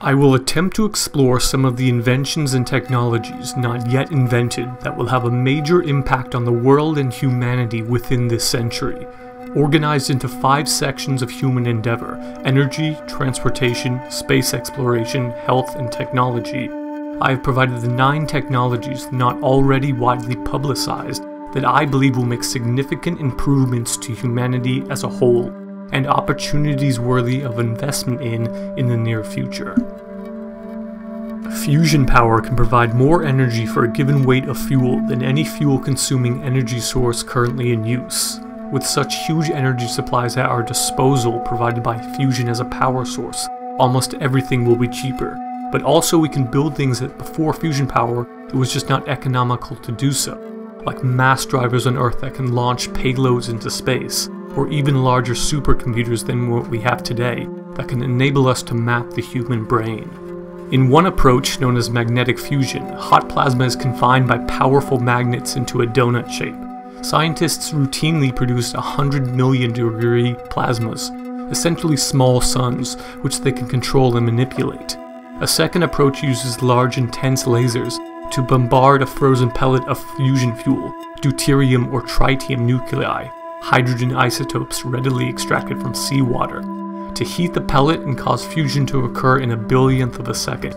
I will attempt to explore some of the inventions and technologies not yet invented that will have a major impact on the world and humanity within this century, organized into 5 sections of human endeavor: energy, transportation, space exploration, health, and technology. I have provided the 9 technologies not already widely publicized that I believe will make significant improvements to humanity as a whole, and opportunities worthy of investment in the near future. Fusion power can provide more energy for a given weight of fuel than any fuel-consuming energy source currently in use. With such huge energy supplies at our disposal provided by fusion as a power source, almost everything will be cheaper. But also we can build things that before fusion power, it was just not economical to do so, like mass drivers on Earth that can launch payloads into space, or even larger supercomputers than what we have today that can enable us to map the human brain. In one approach, known as magnetic fusion, hot plasma is confined by powerful magnets into a donut shape. Scientists routinely produce 100 million degree plasmas, essentially small suns, which they can control and manipulate. A second approach uses large intense lasers to bombard a frozen pellet of fusion fuel, deuterium or tritium nuclei, hydrogen isotopes readily extracted from seawater, to heat the pellet and cause fusion to occur in a billionth of a second.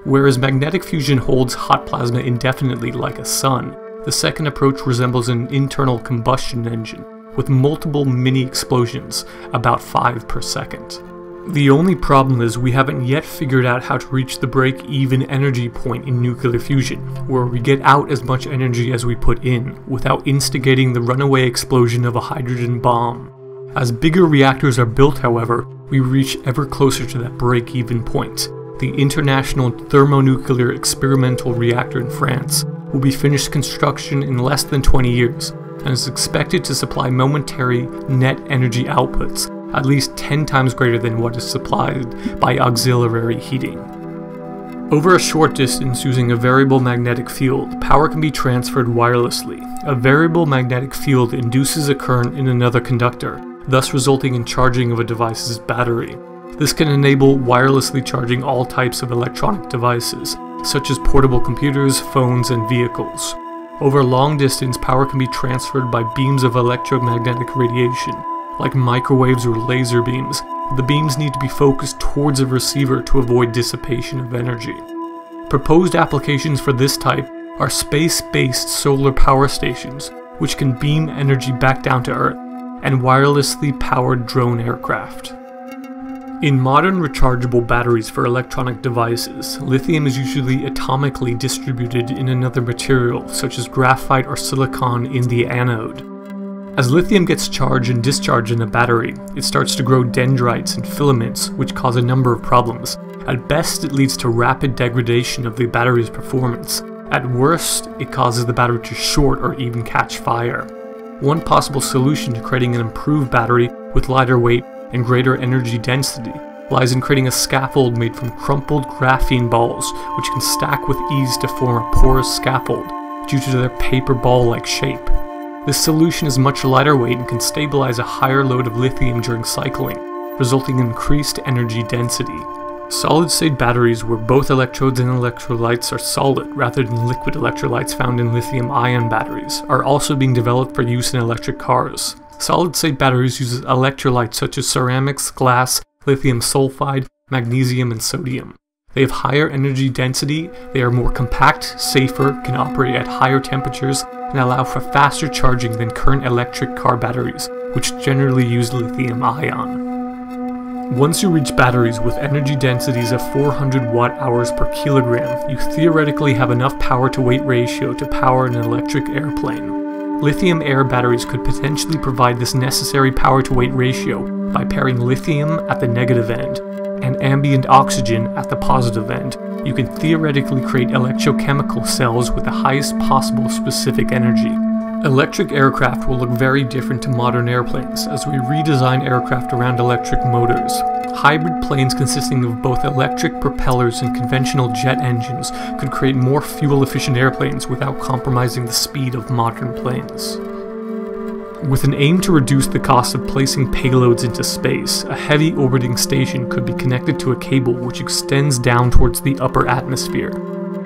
Whereas magnetic fusion holds hot plasma indefinitely like a sun, the second approach resembles an internal combustion engine, with multiple mini-explosions, about 5 per second. The only problem is we haven't yet figured out how to reach the break-even energy point in nuclear fusion, where we get out as much energy as we put in, without instigating the runaway explosion of a hydrogen bomb. As bigger reactors are built, however, we reach ever closer to that break-even point. The International Thermonuclear Experimental Reactor in France will be finished construction in less than 20 years, and is expected to supply momentary net energy outputs, at least 10 times greater than what is supplied by auxiliary heating. Over a short distance using a variable magnetic field, power can be transferred wirelessly. A variable magnetic field induces a current in another conductor, thus resulting in charging of a device's battery. This can enable wirelessly charging all types of electronic devices, such as portable computers, phones, and vehicles. Over long distance, power can be transferred by beams of electromagnetic radiation, like microwaves or laser beams. The beams need to be focused towards a receiver to avoid dissipation of energy. Proposed applications for this type are space-based solar power stations, which can beam energy back down to Earth, and wirelessly powered drone aircraft. In modern rechargeable batteries for electronic devices, lithium is usually atomically distributed in another material, such as graphite or silicon, in the anode. As lithium gets charged and discharged in a battery, it starts to grow dendrites and filaments, which cause a number of problems. At best, it leads to rapid degradation of the battery's performance. At worst, it causes the battery to short or even catch fire. One possible solution to creating an improved battery with lighter weight and greater energy density lies in creating a scaffold made from crumpled graphene balls, which can stack with ease to form a porous scaffold due to their paper ball-like shape. This solution is much lighter weight and can stabilize a higher load of lithium during cycling, resulting in increased energy density. Solid-state batteries, where both electrodes and electrolytes are solid rather than liquid electrolytes found in lithium-ion batteries, are also being developed for use in electric cars. Solid-state batteries use electrolytes such as ceramics, glass, lithium sulfide, magnesium, and sodium. They have higher energy density, they are more compact, safer, can operate at higher temperatures, and allow for faster charging than current electric car batteries, which generally use lithium-ion. Once you reach batteries with energy densities of 400 watt-hours per kilogram, you theoretically have enough power-to-weight ratio to power an electric airplane. Lithium-air batteries could potentially provide this necessary power-to-weight ratio by pairing lithium at the negative end and ambient oxygen at the positive end. You can theoretically create electrochemical cells with the highest possible specific energy. Electric aircraft will look very different to modern airplanes as we redesign aircraft around electric motors. Hybrid planes consisting of both electric propellers and conventional jet engines could create more fuel-efficient airplanes without compromising the speed of modern planes. With an aim to reduce the cost of placing payloads into space, a heavy orbiting station could be connected to a cable which extends down towards the upper atmosphere.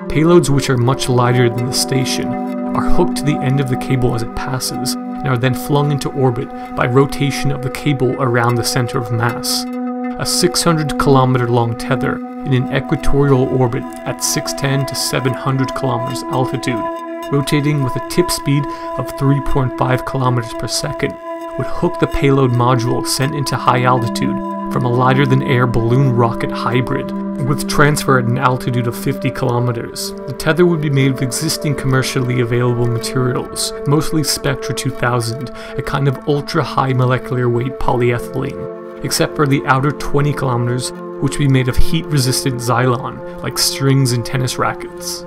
Payloads which are much lighter than the station are hooked to the end of the cable as it passes, and are then flung into orbit by rotation of the cable around the center of mass. A 600-kilometer long tether in an equatorial orbit at 610 to 700 kilometers altitude, rotating with a tip speed of 3.5 kilometers per second, would hook the payload module sent into high altitude from a lighter-than-air balloon rocket hybrid, with transfer at an altitude of 50 kilometers. The tether would be made of existing commercially available materials, mostly Spectra 2000, a kind of ultra-high molecular weight polyethylene, except for the outer 20 kilometers, which would be made of heat-resistant Xylon, like strings and tennis rackets.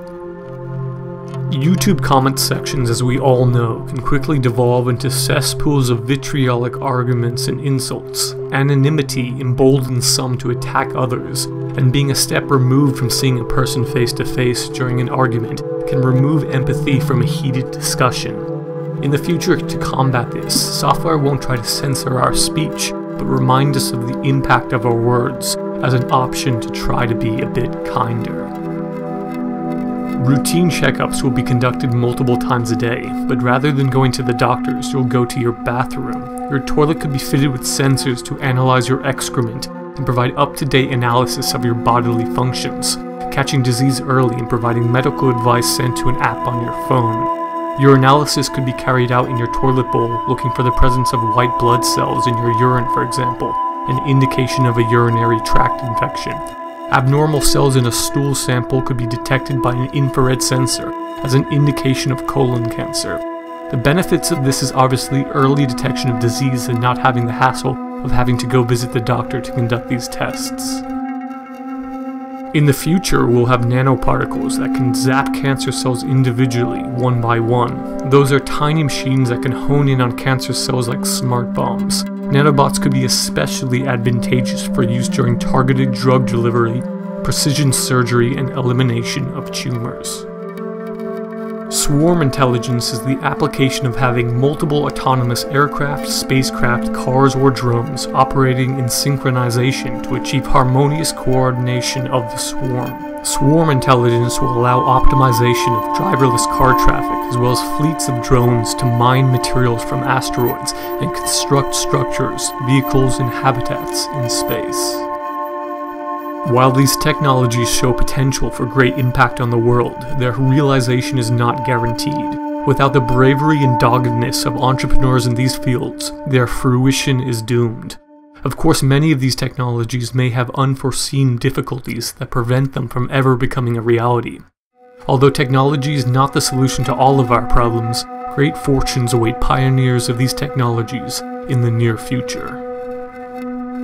YouTube comment sections, as we all know, can quickly devolve into cesspools of vitriolic arguments and insults. Anonymity emboldens some to attack others, and being a step removed from seeing a person face to face during an argument can remove empathy from a heated discussion. In the future, to combat this, software won't try to censor our speech, but remind us of the impact of our words as an option to try to be a bit kinder. Routine checkups will be conducted multiple times a day, but rather than going to the doctors, you'll go to your bathroom. Your toilet could be fitted with sensors to analyze your excrement and provide up-to-date analysis of your bodily functions, catching disease early and providing medical advice sent to an app on your phone. Your analysis could be carried out in your toilet bowl, looking for the presence of white blood cells in your urine, for example, an indication of a urinary tract infection. Abnormal cells in a stool sample could be detected by an infrared sensor as an indication of colon cancer. The benefits of this is obviously early detection of disease and not having the hassle of having to go visit the doctor to conduct these tests. In the future, we'll have nanoparticles that can zap cancer cells individually, one by one. Those are tiny machines that can hone in on cancer cells like smart bombs. Nanobots could be especially advantageous for use during targeted drug delivery, precision surgery, and elimination of tumors. Swarm intelligence is the application of having multiple autonomous aircraft, spacecraft, cars, or drones operating in synchronization to achieve harmonious coordination of the swarm. Swarm intelligence will allow optimization of driverless car traffic, as well as fleets of drones to mine materials from asteroids and construct structures, vehicles, and habitats in space. While these technologies show potential for great impact on the world, their realization is not guaranteed. Without the bravery and doggedness of entrepreneurs in these fields, their fruition is doomed. Of course, many of these technologies may have unforeseen difficulties that prevent them from ever becoming a reality. Although technology is not the solution to all of our problems, great fortunes await pioneers of these technologies in the near future.